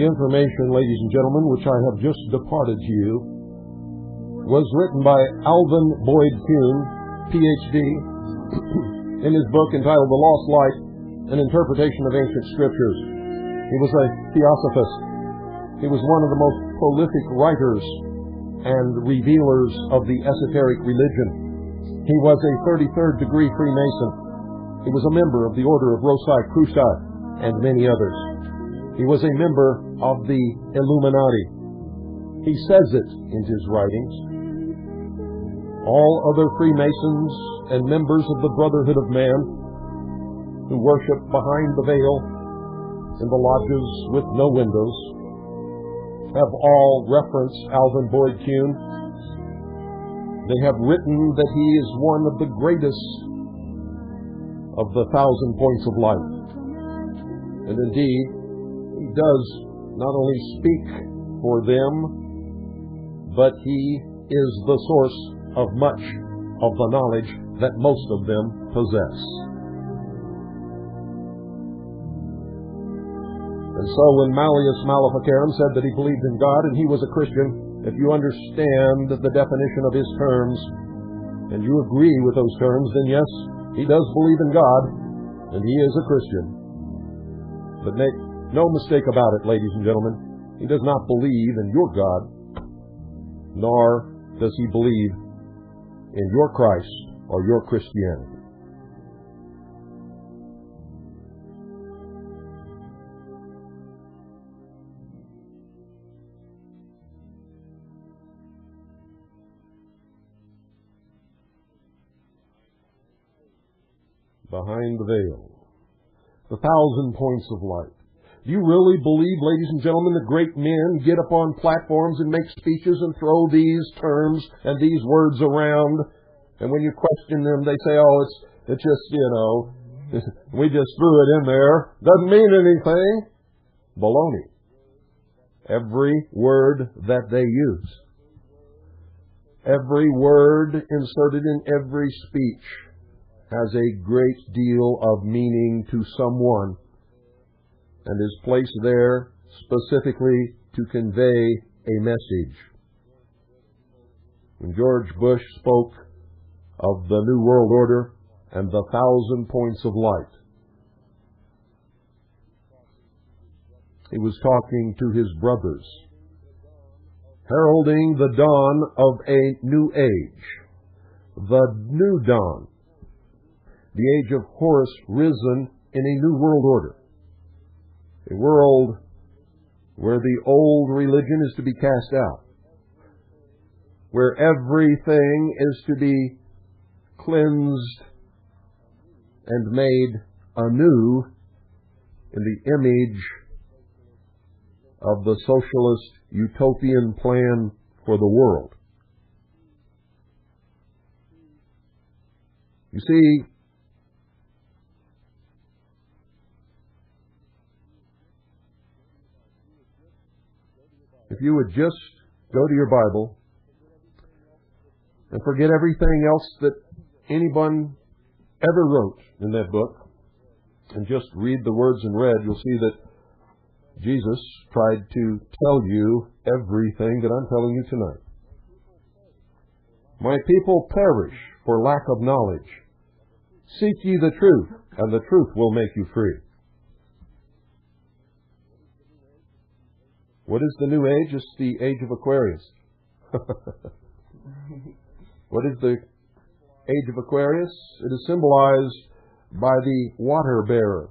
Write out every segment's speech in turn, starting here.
information, ladies and gentlemen, which I have just departed to you, was written by Alvin Boyd Kuhn, Ph.D., in his book entitled The Lost Light, An Interpretation of Ancient Scriptures. He was a theosophist. He was one of the most prolific writers and revealers of the esoteric religion. He was a 33rd degree Freemason. He was a member of the Order of Rosicrucian and many others. He was a member of the Illuminati. He says it in his writings. All other Freemasons and members of the Brotherhood of Man who worship behind the veil in the lodges with no windows have all referenced Alvin Boyd Kuhn. They have written that he is one of the greatest of the 1,000 points of light. And indeed, he does not only speak for them, but he is the source of much of the knowledge that most of them possess. And so when Malleus Maleficarum said that he believed in God and he was a Christian, if you understand the definition of his terms and you agree with those terms, then yes, he does believe in God and he is a Christian. But make no mistake about it, ladies and gentlemen, he does not believe in your God, nor does he believe in your Christ or your Christianity. Behind the veil, the 1,000 points of light. Do you really believe, ladies and gentlemen, that great men get up on platforms and make speeches and throw these terms and these words around, and when you question them, they say, oh, it's just, we just threw it in there. Doesn't mean anything. Baloney. Every word that they use, every word inserted in every speech has a great deal of meaning to someone and is placed there specifically to convey a message. When George Bush spoke of the New World Order and the 1,000 points of light, he was talking to his brothers, heralding the dawn of a new age, the new dawn, the age of Horus risen in a new world order. A world where the old religion is to be cast out, where everything is to be cleansed and made anew in the image of the socialist utopian plan for the world. You see, if you would just go to your Bible and forget everything else that anyone ever wrote in that book and just read the words in red, you'll see that Jesus tried to tell you everything that I'm telling you tonight. My people perish for lack of knowledge. Seek ye the truth, and the truth will make you free. What is the new age? It's the age of Aquarius. What is the age of Aquarius? It is symbolized by the water bearer.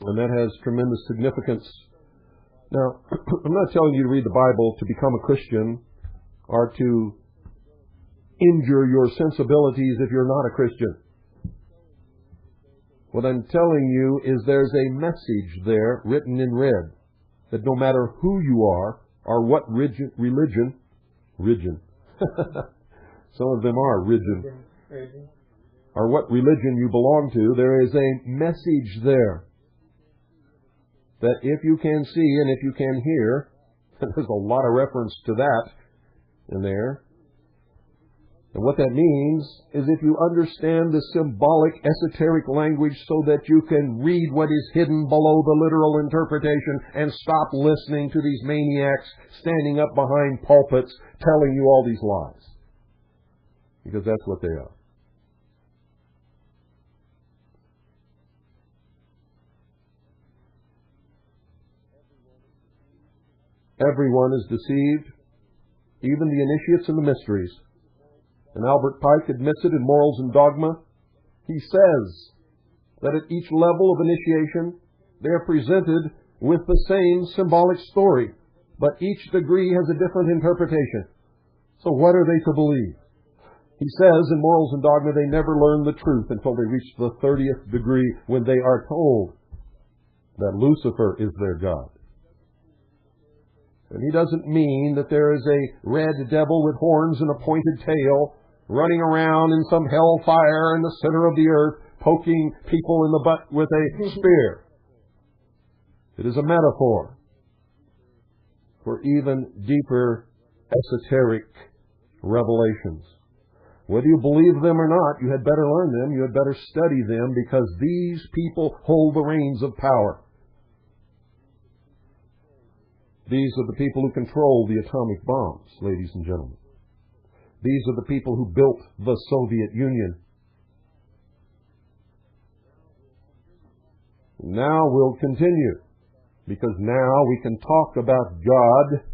And that has tremendous significance. Now, I'm not telling you to read the Bible to become a Christian or to injure your sensibilities if you're not a Christian. What I'm telling you is there's a message there written in red that no matter who you are or what religion, some of them are religion, or what religion you belong to, there is a message there that if you can see and if you can hear, and there's a lot of reference to that in there, And what that means is if you understand the symbolic, esoteric language so that you can read what is hidden below the literal interpretation and stop listening to these maniacs standing up behind pulpits telling you all these lies. Because that's what they are. Everyone is deceived, even the initiates in the mysteries. And Albert Pike admits it in Morals and Dogma. He says that at each level of initiation, they are presented with the same symbolic story, but each degree has a different interpretation. So what are they to believe? He says in Morals and Dogma they never learn the truth until they reach the 30th degree, when they are told that Lucifer is their God. And he doesn't mean that there is a red devil with horns and a pointed tail running around in some hellfire in the center of the earth, poking people in the butt with a spear. It is a metaphor for even deeper esoteric revelations. Whether you believe them or not, you had better learn them, you had better study them, because these people hold the reins of power. These are the people who control the atomic bombs, ladies and gentlemen. These are the people who built the Soviet Union. Now we'll continue, because now we can talk about God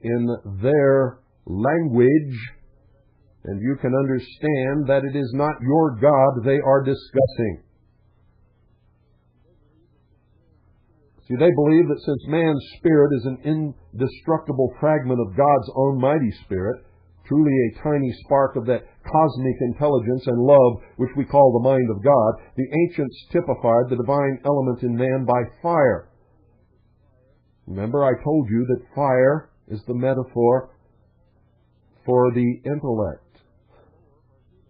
in their language, and you can understand that it is not your God they are discussing. See, they believe that since man's spirit is an indestructible fragment of God's own mighty spirit, truly a tiny spark of that cosmic intelligence and love which we call the mind of God, the ancients typified the divine element in man by fire. Remember, I told you that fire is the metaphor for the intellect.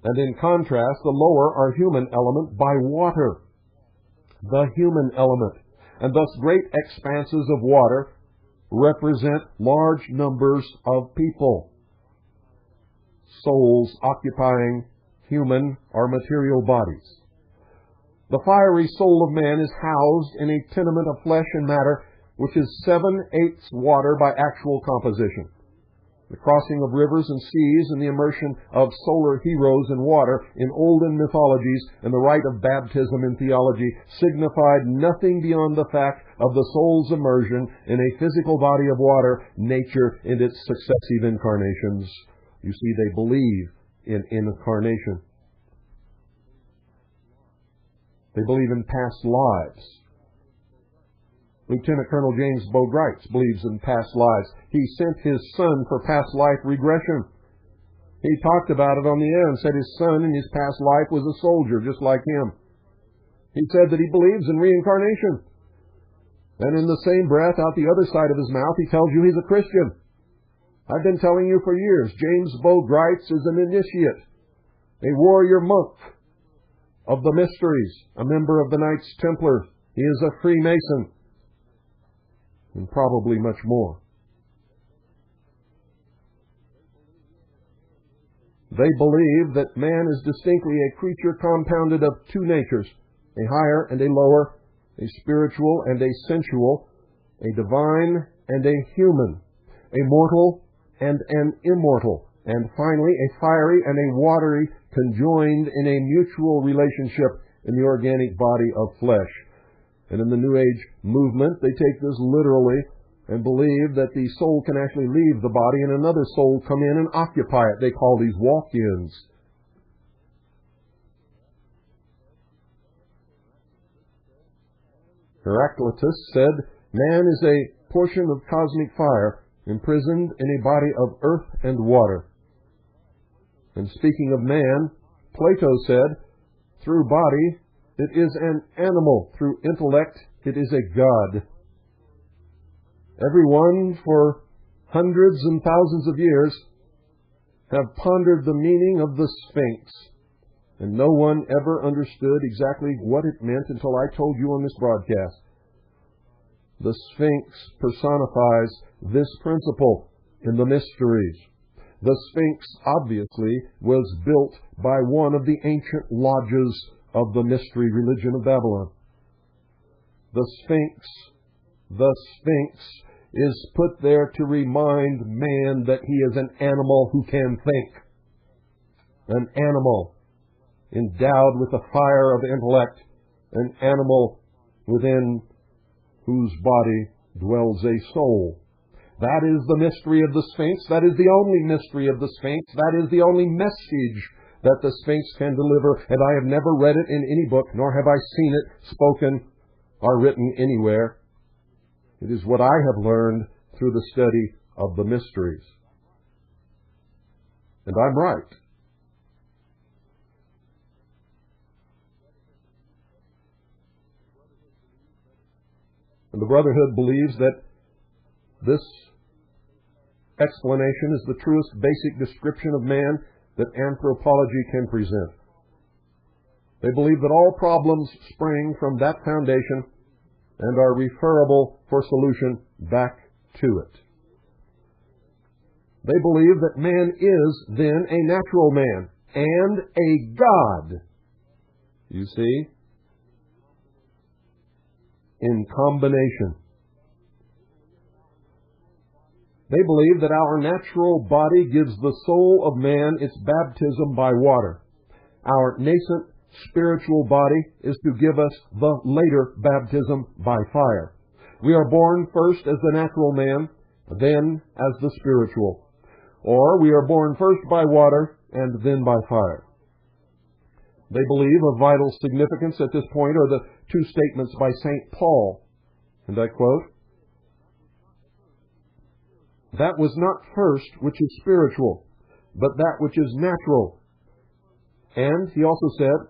And in contrast, the lower or human element by water. The human element. And thus great expanses of water represent large numbers of people. Souls occupying human or material bodies. The fiery soul of man is housed in a tenement of flesh and matter, which is 7/8 water by actual composition. The crossing of rivers and seas and the immersion of solar heroes in water in olden mythologies and the rite of baptism in theology signified nothing beyond the fact of the soul's immersion in a physical body of water, nature in its successive incarnations. You see, they believe in incarnation. They believe in past lives. Lieutenant Colonel James Bogrites believes in past lives. He sent his son for past life regression. He talked about it on the air and said his son in his past life was a soldier just like him. He said that he believes in reincarnation. And in the same breath, out the other side of his mouth, he tells you he's a Christian. I've been telling you for years, James Bogrites is an initiate, a warrior monk of the mysteries, a member of the Knights Templar. He is a freemason, and probably much more. They believe that man is distinctly a creature compounded of two natures, a higher and a lower, a spiritual and a sensual, a divine and a human, a mortal and an immortal, and finally a fiery and a watery conjoined in a mutual relationship in the organic body of flesh. And in the New Age movement, they take this literally and believe that the soul can actually leave the body and another soul come in and occupy it. They call these walk-ins. Heraclitus said, man is a portion of cosmic fire imprisoned in a body of earth and water. And speaking of man, Plato said, through body it is an animal, through intellect it is a god. Everyone for hundreds and thousands of years have pondered the meaning of the Sphinx, and no one ever understood exactly what it meant until I told you on this broadcast. The Sphinx personifies this principle in the mysteries. The Sphinx, obviously, was built by one of the ancient lodges of the mystery religion of Babylon. The Sphinx is put there to remind man that he is an animal who can think. An animal endowed with the fire of intellect. An animal within whose body dwells a soul. That is the mystery of the Sphinx. That is the only mystery of the Sphinx. That is the only message that the Sphinx can deliver. And I have never read it in any book, nor have I seen it spoken or written anywhere. It is what I have learned through the study of the mysteries. And I'm right. And the Brotherhood believes that this explanation is the truest basic description of man that anthropology can present. They believe that all problems spring from that foundation and are referable for solution back to it. They believe that man is then a natural man and a God. You see? In combination. They believe that our natural body gives the soul of man its baptism by water. Our nascent spiritual body is to give us the later baptism by fire. We are born first as the natural man, then as the spiritual. Or we are born first by water and then by fire. They believe of vital significance at this point are the two statements by St. Paul. And I quote, "That was not first which is spiritual, but that which is natural." And he also said,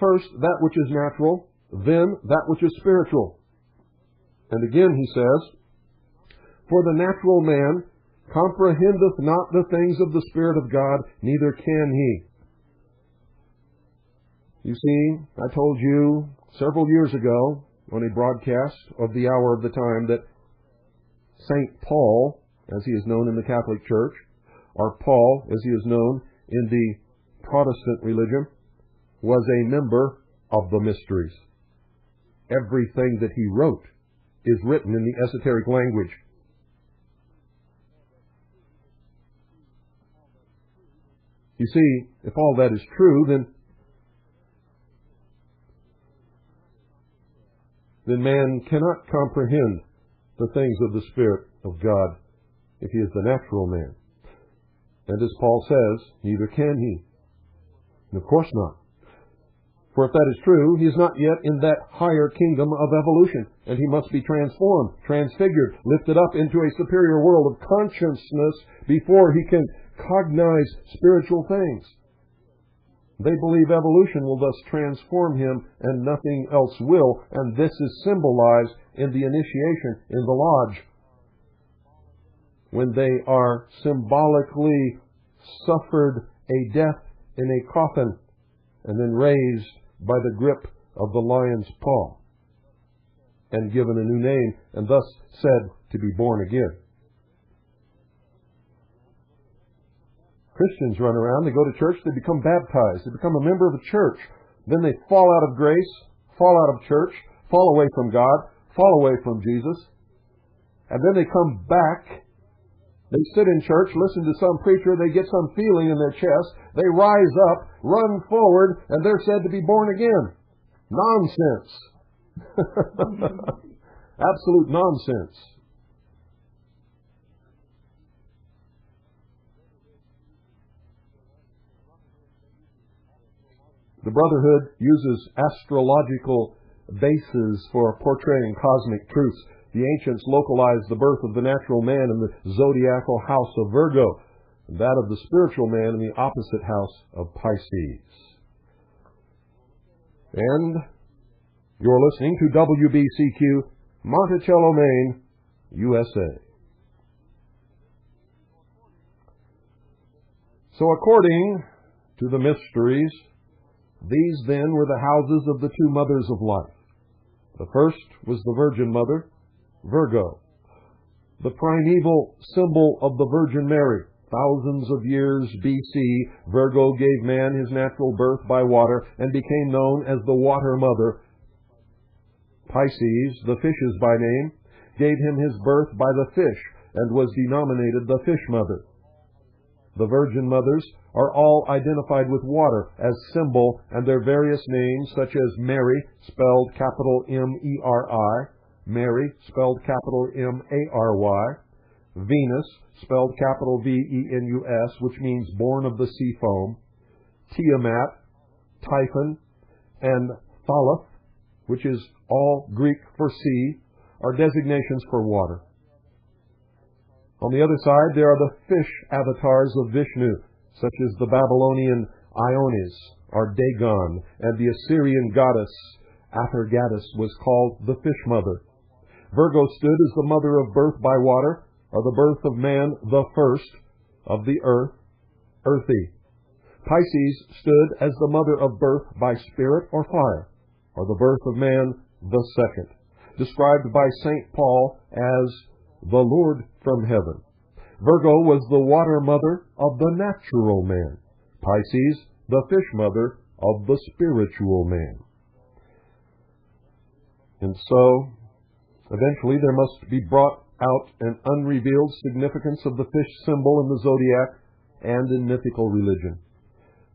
"First that which is natural, then that which is spiritual." And again he says, "For the natural man comprehendeth not the things of the Spirit of God, neither can he." You see, I told you several years ago on a broadcast of the Hour of the Time that St. Paul, as he is known in the Catholic Church, or Paul, as he is known in the Protestant religion, was a member of the mysteries. Everything that he wrote is written in the esoteric language. You see, if all that is true, then man cannot comprehend the things of the Spirit of God if he is the natural man. And as Paul says, neither can he. And of course not. For if that is true, he is not yet in that higher kingdom of evolution, and he must be transformed, transfigured, lifted up into a superior world of consciousness before he can cognize spiritual things. They believe evolution will thus transform him and nothing else will, and this is symbolized in the initiation in the lodge, when they are symbolically suffered a death in a coffin and then raised by the grip of the lion's paw and given a new name and thus said to be born again. Christians run around, they go to church, they become baptized, they become a member of a church. Then they fall out of grace, fall out of church, fall away from God, fall away from Jesus. And then they come back, they sit in church, listen to some preacher, they get some feeling in their chest, they rise up, run forward, and they're said to be born again. Nonsense. Absolute nonsense. The Brotherhood uses astrological bases for portraying cosmic truths. The ancients localized the birth of the natural man in the zodiacal house of Virgo, and that of the spiritual man in the opposite house of Pisces. And you're listening to WBCQ, Monticello, Maine, USA. So according to the mysteries, these then were the houses of the two mothers of life. The first was the Virgin Mother, Virgo, the primeval symbol of the Virgin Mary, thousands of years B.C., Virgo gave man his natural birth by water and became known as the water mother. Pisces, the fishes by name, gave him his birth by the fish and was denominated the fish mother. The virgin mothers are all identified with water as symbol, and their various names, such as Mary, spelled capital M-E-R-I, Mary, spelled capital M-A-R-Y, Venus, spelled capital V-E-N-U-S, which means born of the sea foam, Tiamat, Typhon, and Thalith, which is all Greek for sea, are designations for water. On the other side, there are the fish avatars of Vishnu, such as the Babylonian Ionis, or Dagon, and the Assyrian goddess Atargatis was called the fish mother. Virgo stood as the mother of birth by water, or the birth of man, the first, of the earth, earthy. Pisces stood as the mother of birth by spirit or fire, or the birth of man, the second, described by St. Paul as the Lord from heaven. Virgo was the water mother of the natural man. Pisces, the fish mother of the spiritual man. And so, eventually there must be brought out an unrevealed significance of the fish symbol in the zodiac and in mythical religion.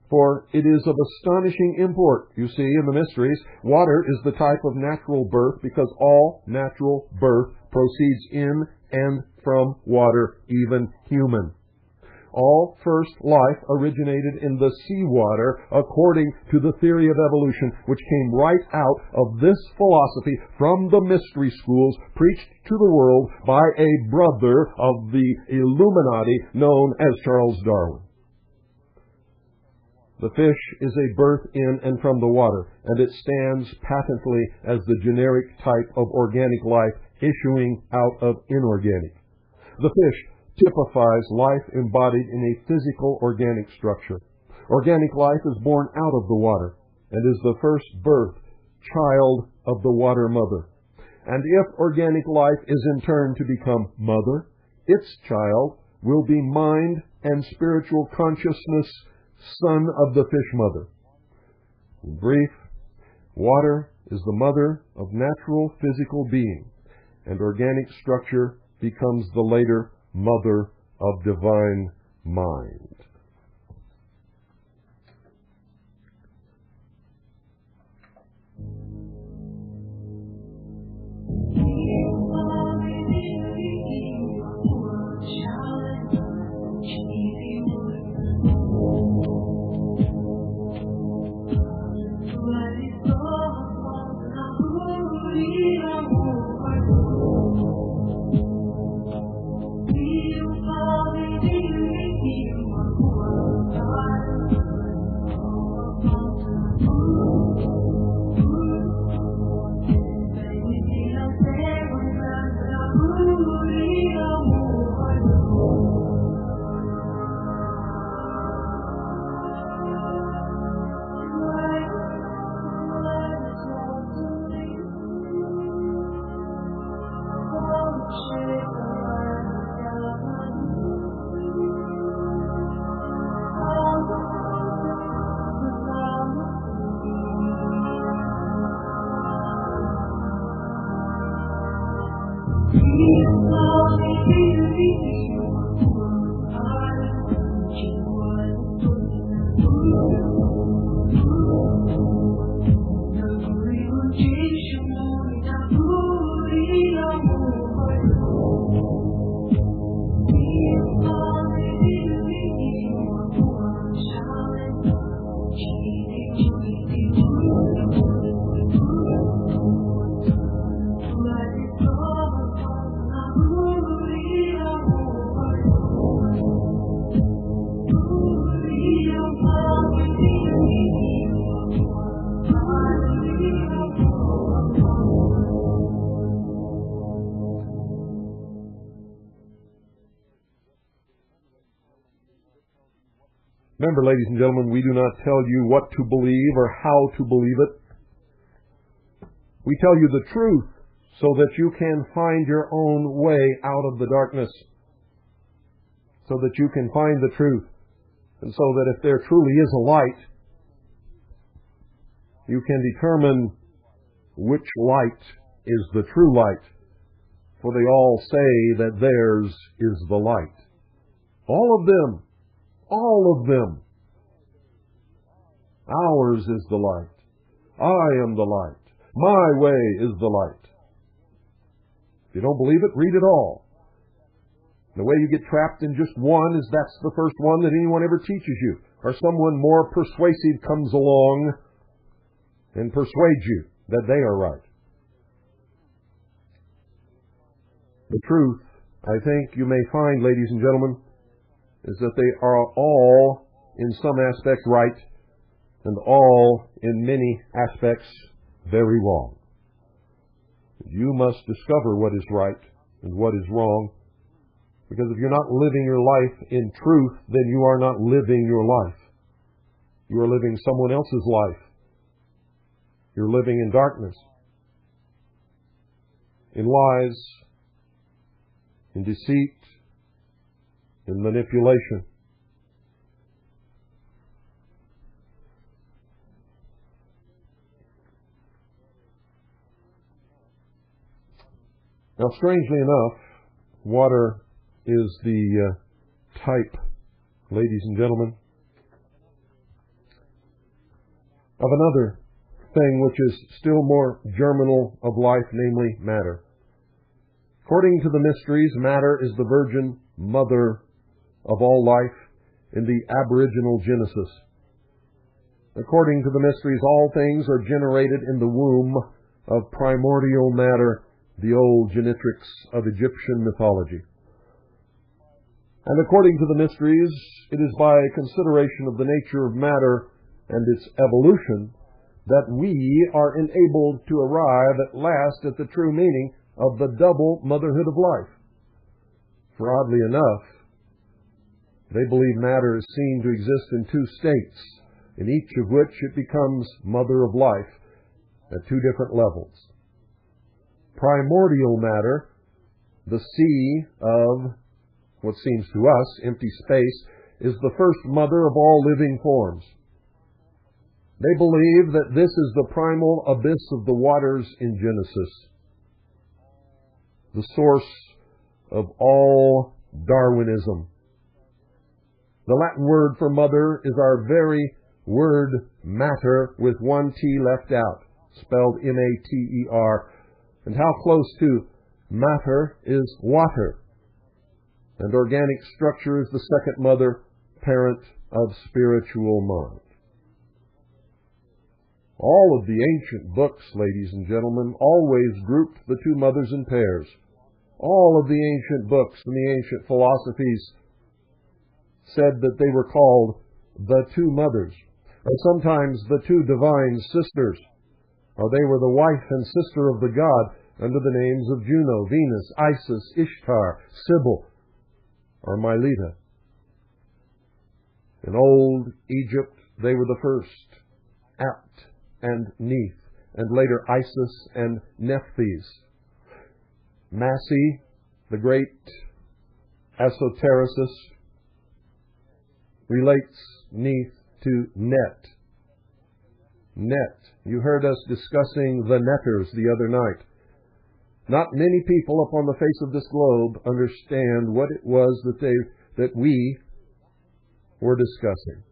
For it is of astonishing import, you see, in the mysteries. Water is the type of natural birth because all natural birth proceeds in and from water, even human. All first life originated in the seawater according to the theory of evolution, which came right out of this philosophy from the mystery schools preached to the world by a brother of the Illuminati known as Charles Darwin. The fish is a birth in and from the water, and it stands patently as the generic type of organic life issuing out of inorganic. The fish typifies life embodied in a physical organic structure. Organic life is born out of the water and is the first birth child of the water mother. And if organic life is in turn to become mother, its child will be mind and spiritual consciousness, son of the fish mother. In brief, water is the mother of natural physical being, and organic structure becomes the later mother of divine mind. Remember, ladies and gentlemen, we do not tell you what to believe or how to believe it. We tell you the truth so that you can find your own way out of the darkness. so that you can find the truth, and so that if there truly is a light, you can determine which light is the true light, for they all say that theirs is the light. All of them. All of them. Ours is the light. I am the light. My way is the light. If you don't believe it, read it all. The way you get trapped in just one is that's the first one that anyone ever teaches you, or someone more persuasive comes along and persuades you that they are right. The truth, I think you may find, ladies and gentlemen, is that they are all in some aspect right and all in many aspects very wrong. You must discover what is right and what is wrong, because if you're not living your life in truth, then you are not living your life. You are living someone else's life. You're living in darkness, in lies, in deceit, in manipulation. Now, strangely enough, water is the type, ladies and gentlemen, of another thing which is still more germinal of life, namely matter. According to the mysteries, matter is the virgin mother of all life in the aboriginal Genesis. According to the mysteries, all things are generated in the womb of primordial matter, the old genetrix of Egyptian mythology. And according to the mysteries, it is by consideration of the nature of matter and its evolution that we are enabled to arrive at last at the true meaning of the double motherhood of life. For oddly enough, they believe matter is seen to exist in two states, in each of which it becomes mother of life at two different levels. Primordial matter, the sea of what seems to us empty space, is the first mother of all living forms. They believe that this is the primal abyss of the waters in Genesis, the source of all Darwinism. The Latin word for mother is our very word matter with one T left out, spelled M-A-T-E-R. And how close to matter is water. And organic structure is the second mother, parent of spiritual mind. All of the ancient books, ladies and gentlemen, always grouped the two mothers in pairs. All of the ancient books and the ancient philosophies said that they were called the two mothers, or sometimes the two divine sisters, or they were the wife and sister of the god under the names of Juno, Venus, Isis, Ishtar, Sybil, or Mylitta. In old Egypt, they were the first, Apt and Neith, and later Isis and Nephthys. Massey, the great esotericist, relates Neith to Net. Net. You heard us discussing the netters the other night. Not many people upon the face of this globe understand what it was that we were discussing.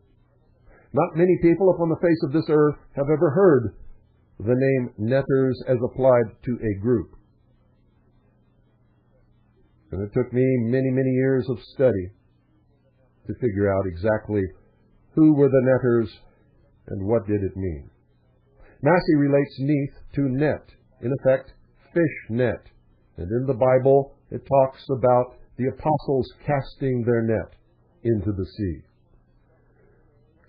Not many people upon the face of this earth have ever heard the name netters as applied to a group. And it took me many, many years of study to figure out exactly who were the netters and what did it mean. Massey relates Neith to net, in effect, fish net. And in the Bible, it talks about the apostles casting their net into the sea.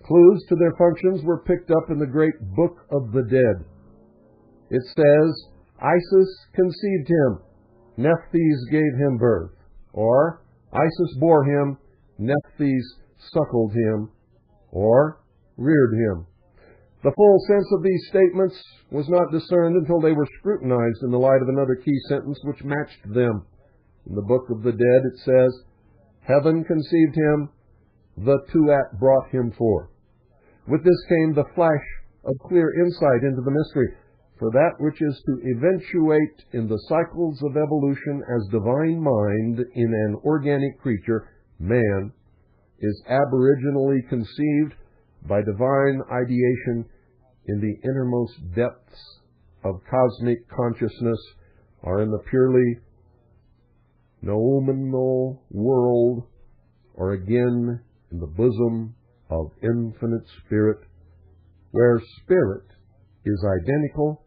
Clues to their functions were picked up in the great Book of the Dead. It says, Isis conceived him, Nephthys gave him birth. Or, Isis bore him, Nephthys suckled him, or reared him. The full sense of these statements was not discerned until they were scrutinized in the light of another key sentence which matched them. In the Book of the Dead it says, Heaven conceived him, the tuat brought him forth. With this came the flash of clear insight into the mystery, for that which is to eventuate in the cycles of evolution as divine mind in an organic creature, man, is aboriginally conceived by divine ideation in the innermost depths of cosmic consciousness, or in the purely noumenal world, or again in the bosom of infinite spirit, where spirit is identical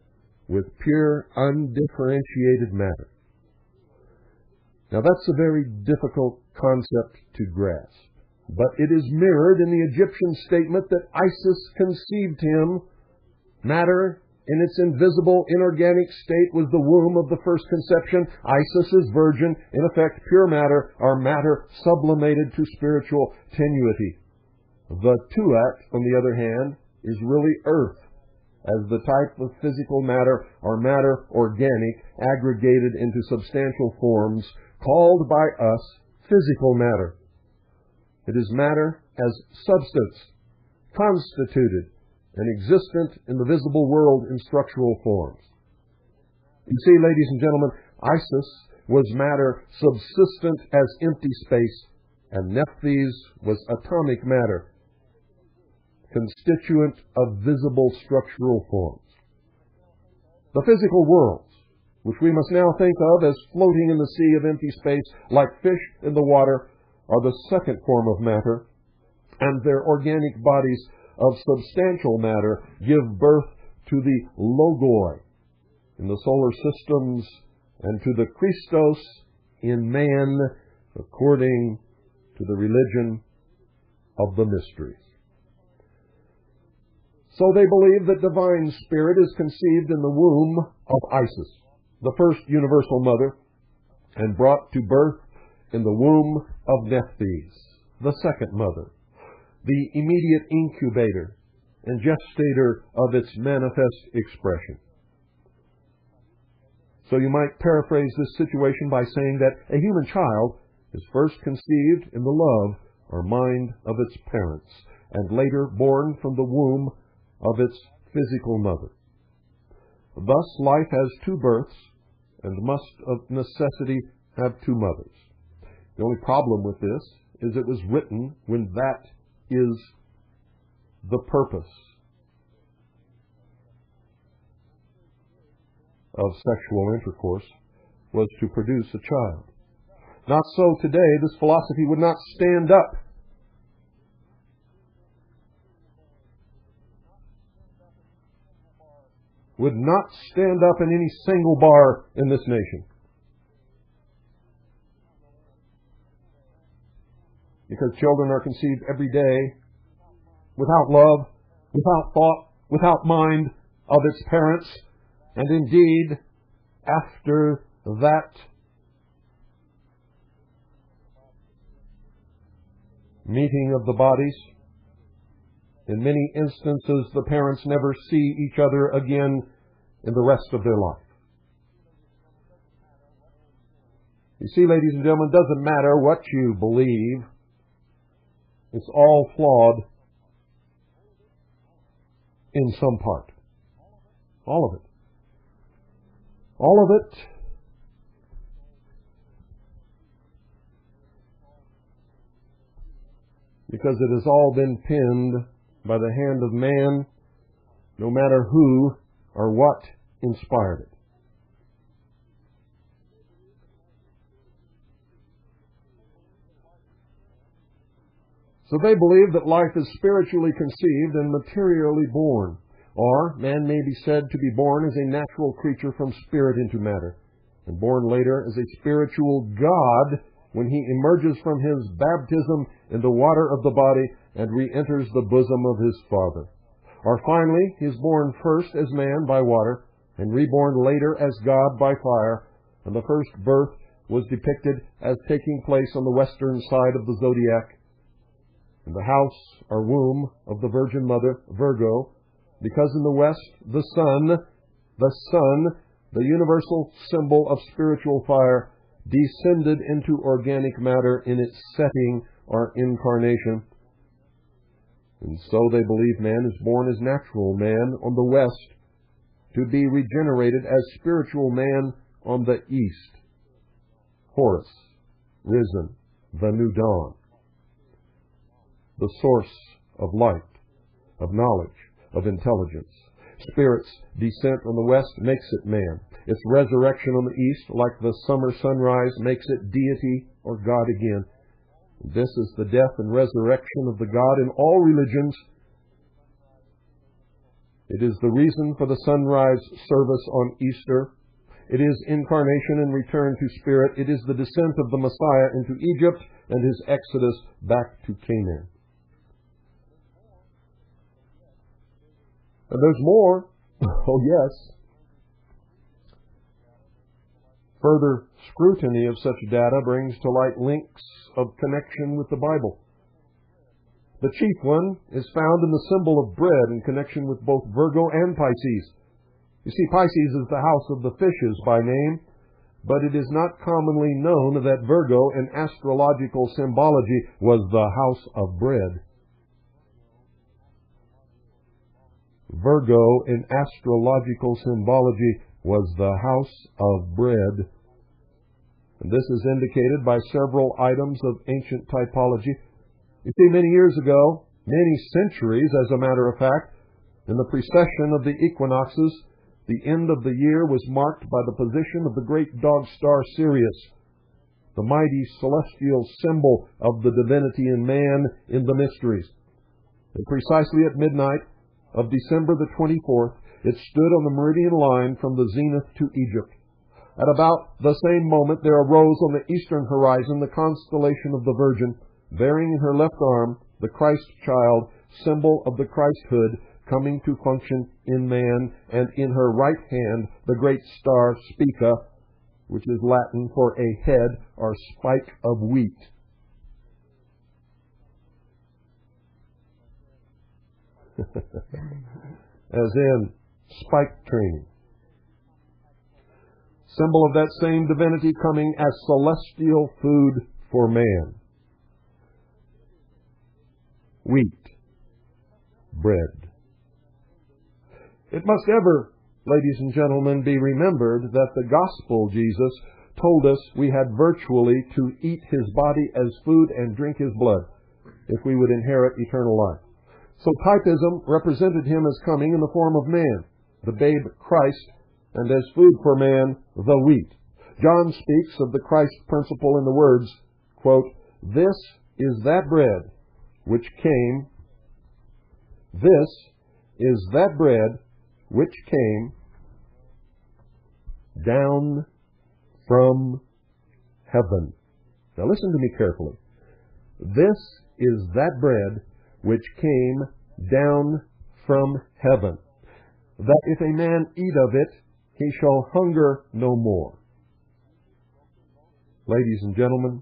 with pure undifferentiated matter. Now that's a very difficult concept to grasp, but it is mirrored in the Egyptian statement that Isis conceived him. Matter in its invisible inorganic state was the womb of the first conception. Isis is virgin, in effect pure matter, or matter sublimated to spiritual tenuity. The tuat, on the other hand, is really earth, as the type of physical matter, or matter organic, aggregated into substantial forms, called by us physical matter. It is matter as substance, constituted and existent in the visible world in structural forms. You see, ladies and gentlemen, Isis was matter subsistent as empty space, and Nephthys was atomic matter, constituent of visible structural forms. The physical worlds, which we must now think of as floating in the sea of empty space like fish in the water, are the second form of matter, and their organic bodies of substantial matter give birth to the logoi in the solar systems and to the Christos in man, according to the religion of the mysteries. So they believe that divine spirit is conceived in the womb of Isis, the first universal mother, and brought to birth in the womb of Nephthys, the second mother, the immediate incubator and gestator of its manifest expression. So you might paraphrase this situation by saying that a human child is first conceived in the love or mind of its parents, and later born from the womb of its physical mother. Thus life has two births, and must of necessity have two mothers. The only problem with this is it was written when that is the purpose of sexual intercourse, was to produce a child. Not so today. This philosophy would not stand up. Would not stand up in any single bar in this nation. Because children are conceived every day without love, without thought, without mind of its parents, and indeed, after that meeting of the bodies, in many instances the parents never see each other again in the rest of their life. You see, ladies and gentlemen, it doesn't matter what you believe. It's all flawed in some part. All of it. All of it. Because it has all been pinned by the hand of man, no matter who or what inspired it. So they believe that life is spiritually conceived and materially born, or man may be said to be born as a natural creature from spirit into matter, and born later as a spiritual God when he emerges from his baptism in the water of the body and re-enters the bosom of his Father. Or finally, he is born first as man by water, and reborn later as God by fire, and the first birth was depicted as taking place on the western side of the zodiac, in the house or womb of the Virgin Mother, Virgo, because in the west, the sun, the universal symbol of spiritual fire, descended into organic matter in its setting or incarnation. And so they believe man is born as natural man on the west, to be regenerated as spiritual man on the east. Horus, risen, the new dawn. The source of light, of knowledge, of intelligence. Spirit's descent on the west makes it man. Its resurrection on the east, like the summer sunrise, makes it deity or God again. This is the death and resurrection of the God in all religions. It is the reason for the sunrise service on Easter. It is incarnation and return to spirit. It is the descent of the Messiah into Egypt and his exodus back to Canaan. And there's more. Oh, yes. Further scrutiny of such data brings to light links of connection with the Bible. The chief one is found in the symbol of bread in connection with both Virgo and Pisces. You see, Pisces is the house of the fishes by name, but it is not commonly known that Virgo in astrological symbology was the house of bread. Virgo in astrological symbology was the house of bread. And this is indicated by several items of ancient typology. You see, many years ago, many centuries as a matter of fact, in the precession of the equinoxes, the end of the year was marked by the position of the great dog star Sirius, the mighty celestial symbol of the divinity in man in the mysteries. And precisely at midnight of December the 24th, it stood on the meridian line from the zenith to Egypt. At about the same moment, there arose on the eastern horizon the constellation of the Virgin, bearing in her left arm the Christ child, symbol of the Christhood, coming to function in man, and in her right hand the great star Spica, which is Latin for a head or spike of wheat. As in spike training. Symbol of that same divinity coming as celestial food for man. Wheat, bread. It must ever, ladies and gentlemen, be remembered that the gospel Jesus told us we had virtually to eat his body as food and drink his blood if we would inherit eternal life. So typism represented him as coming in the form of man, the babe Christ, and as food for man, the wheat. John speaks of the Christ principle in the words, quote, "This is that bread which came, this is that bread which came down from heaven." Now listen to me carefully. This is that bread which came down from heaven, that if a man eat of it, he shall hunger no more. Ladies and gentlemen,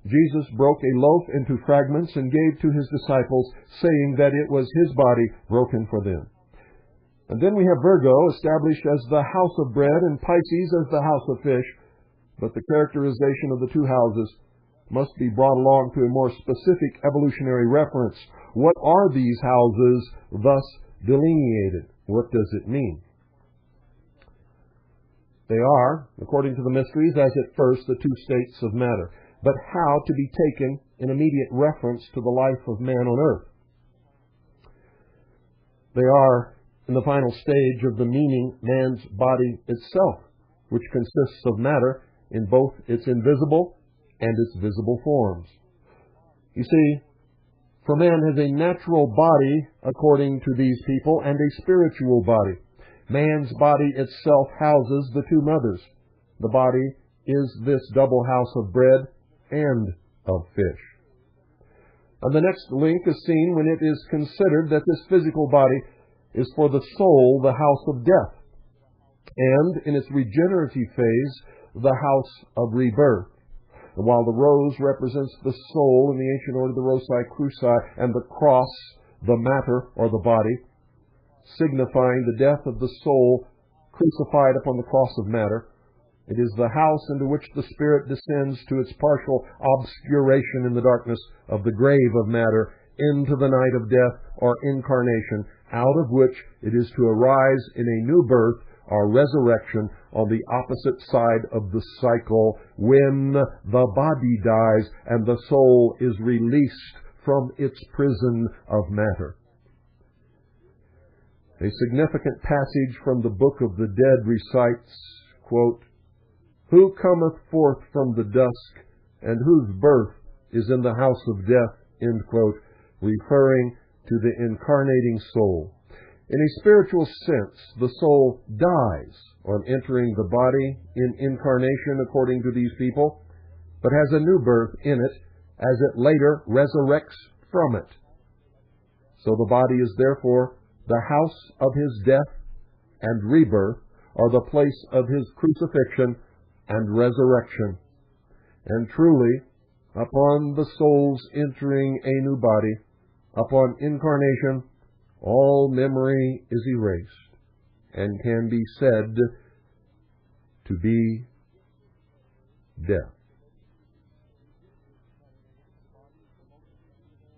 Jesus broke a loaf into fragments and gave to his disciples, saying that it was his body broken for them. And then we have Virgo established as the house of bread and Pisces as the house of fish, but the characterization of the two houses must be brought along to a more specific evolutionary reference. What are these houses thus delineated? What does it mean? They are, according to the mysteries, as at first the two states of matter, but how to be taken in immediate reference to the life of man on earth. They are, in the final stage of the meaning, man's body itself, which consists of matter in both its invisible and its visible forms. You see, for man has a natural body, according to these people, and a spiritual body. Man's body itself houses the two mothers. The body is this double house of bread and of fish. And the next link is seen when it is considered that this physical body is for the soul the house of death, and in its regenerative phase, the house of rebirth. And while the rose represents the soul in the ancient order, the Rosae Cruci, and the cross, the matter or the body, signifying the death of the soul crucified upon the cross of matter, It is the house into which the spirit descends to its partial obscuration in the darkness of the grave of matter, into the night of death or incarnation, out of which it is to arise in a new birth or resurrection on the opposite side of the cycle, when the body dies and the soul is released from its prison of matter. A significant passage from the Book of the Dead recites, quote, "Who cometh forth from the dusk, and whose birth is in the house of death," end quote, referring to the incarnating soul. In a spiritual sense, the soul dies on entering the body in incarnation, according to these people, but has a new birth in it as it later resurrects from it. So the body is therefore the house of his death and rebirth, or the place of his crucifixion and resurrection. And truly, upon the soul's entering a new body, upon incarnation, all memory is erased and can be said to be death.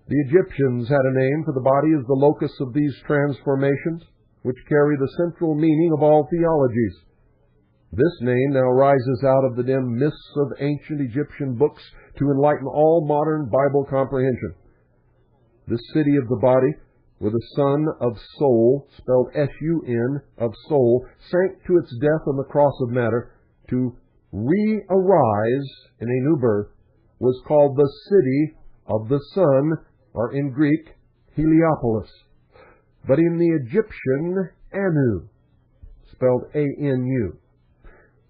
The Egyptians had a name for the body as the locus of these transformations, which carry the central meaning of all theologies. This name now rises out of the dim mists of ancient Egyptian books to enlighten all modern Bible comprehension. This city of the body, where the Son of Soul, spelled S-U-N, of soul, sank to its death on the cross of matter to re-arise in a new birth, was called the City of the Sun, or in Greek, Heliopolis. But in the Egyptian, Anu, spelled A-N-U.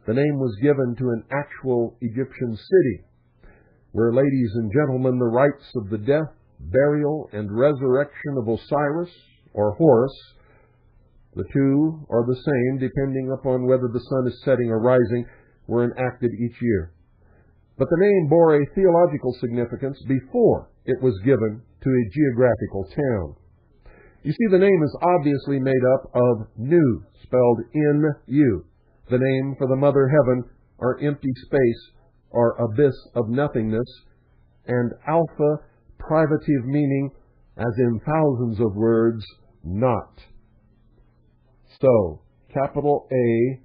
The name was given to an actual Egyptian city, where, ladies and gentlemen, the rites of the death, burial, and resurrection of Osiris, or Horus, the two are the same depending upon whether the sun is setting or rising, were enacted each year. But the name bore a theological significance before it was given to a geographical town. You see, the name is obviously made up of Nu, spelled N-U, the name for the Mother Heaven, or empty space, or abyss of nothingness, and Alpha, privative meaning, as in thousands of words, not. So, capital A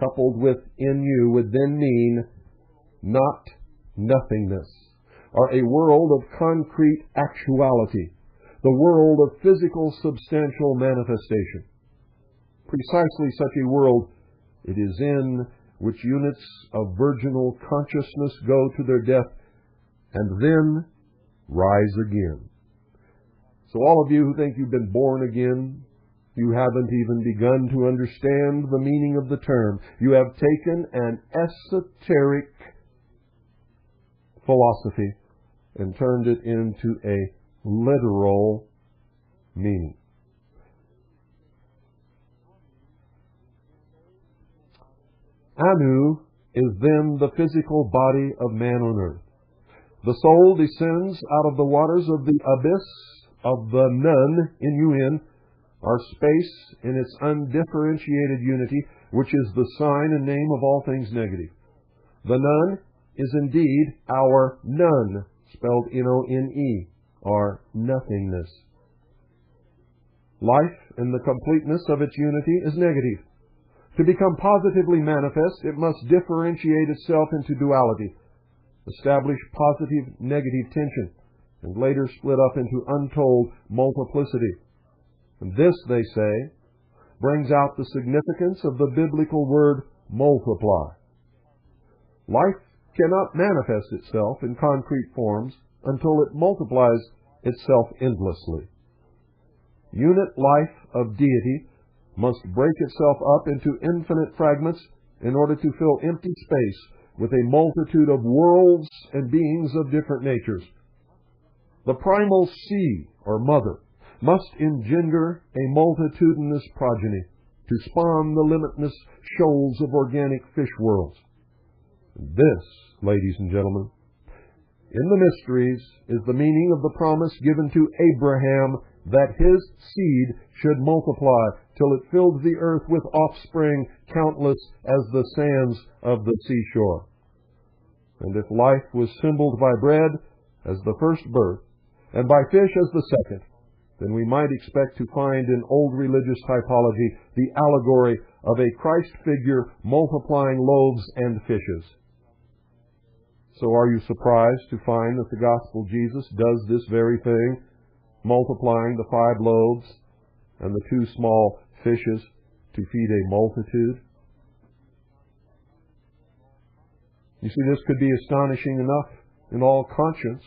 coupled with NU would then mean not nothingness, or a world of concrete actuality, the world of physical substantial manifestation. Precisely such a world it is in which units of virginal consciousness go to their death and then rise again. So all of you who think you've been born again, you haven't even begun to understand the meaning of the term. You have taken an esoteric philosophy and turned it into a literal meaning. Anu is then the physical body of man on earth. The soul descends out of the waters of the abyss of the Nun, N-U-N, or space in its undifferentiated unity, which is the sign and name of all things negative. The Nun is indeed our None, spelled N-O-N-E, or nothingness. Life in the completeness of its unity is negative. To become positively manifest, it must differentiate itself into duality, establish positive-negative tension, and later split up into untold multiplicity. And this, they say, brings out the significance of the biblical word multiply. Life cannot manifest itself in concrete forms until it multiplies itself endlessly. Unit life of deity must break itself up into infinite fragments in order to fill empty space with a multitude of worlds and beings of different natures. The primal sea, or mother, must engender a multitudinous progeny to spawn the limitless shoals of organic fish worlds. This, ladies and gentlemen, in the mysteries is the meaning of the promise given to Abraham that his seed should multiply till it filled the earth with offspring, countless as the sands of the seashore. And if life was symboled by bread as the first birth, and by fish as the second, then we might expect to find in old religious typology the allegory of a Christ figure multiplying loaves and fishes. So are you surprised to find that the Gospel Jesus does this very thing, multiplying the 5 loaves and the 2 small fishes to feed a multitude? You see, this could be astonishing enough in all conscience,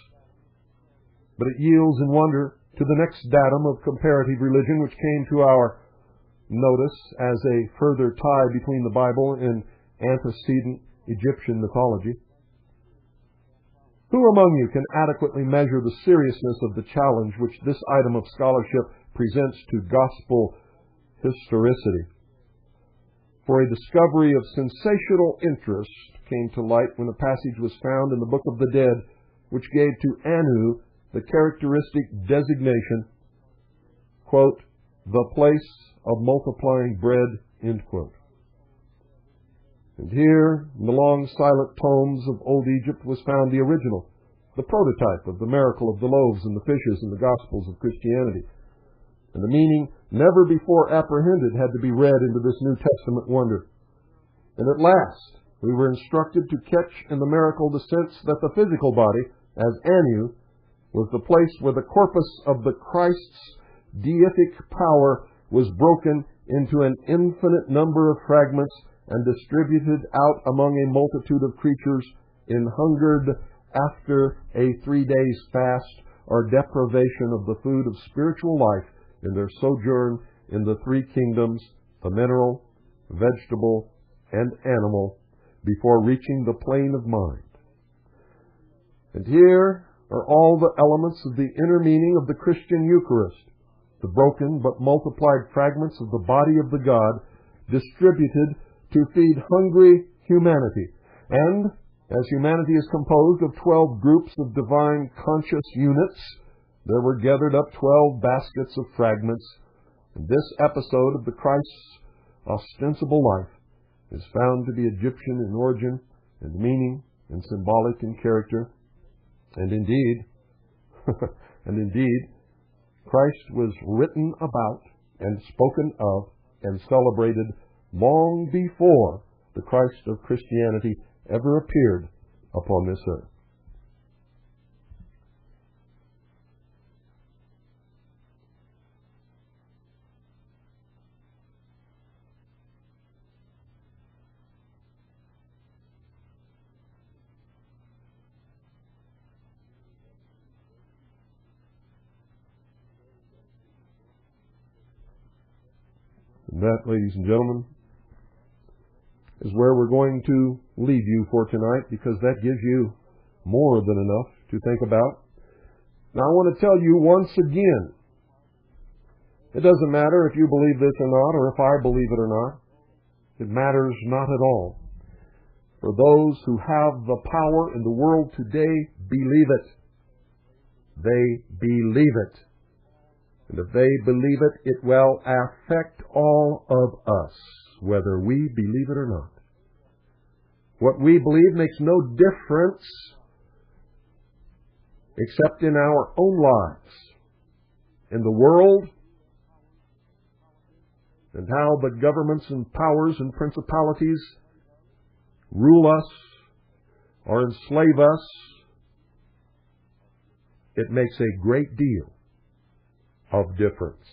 but it yields in wonder to the next datum of comparative religion, which came to our notice as a further tie between the Bible and antecedent Egyptian mythology. Who among you can adequately measure the seriousness of the challenge which this item of scholarship presents to gospel historicity? For a discovery of sensational interest came to light when a passage was found in the Book of the Dead, which gave to Anu the characteristic designation, quote, the place of multiplying bread, end quote. And here, in the long silent tomes of old Egypt, was found the original, the prototype of the miracle of the loaves and the fishes in the Gospels of Christianity. And the meaning, never before apprehended, had to be read into this New Testament wonder. And at last, we were instructed to catch in the miracle the sense that the physical body, as Anu, was the place where the corpus of the Christ's deific power was broken into an infinite number of fragments and distributed out among a multitude of creatures in hungered after a 3 days fast or deprivation of the food of spiritual life in their sojourn in the 3 kingdoms, the mineral, vegetable, and animal, before reaching the plane of mind. And here are all the elements of the inner meaning of the Christian Eucharist, the broken but multiplied fragments of the body of the God distributed to feed hungry humanity. And as humanity is composed of 12 groups of divine conscious units, there were gathered up 12 baskets of fragments. And this episode of the Christ's ostensible life is found to be Egyptian in origin and meaning and symbolic in character. And indeed, Christ was written about and spoken of and celebrated long before the Christ of Christianity ever appeared upon this earth. And that, ladies and gentlemen, is where we're going to leave you for tonight, because that gives you more than enough to think about. Now, I want to tell you once again, it doesn't matter if you believe this or not, or if I believe it or not. It matters not at all. For those who have the power in the world today, believe it. They believe it. And if they believe it, it will affect all of us, whether we believe it or not. What we believe makes no difference except in our own lives, in the world, and how the governments and powers and principalities rule us or enslave us. It makes a great deal of difference.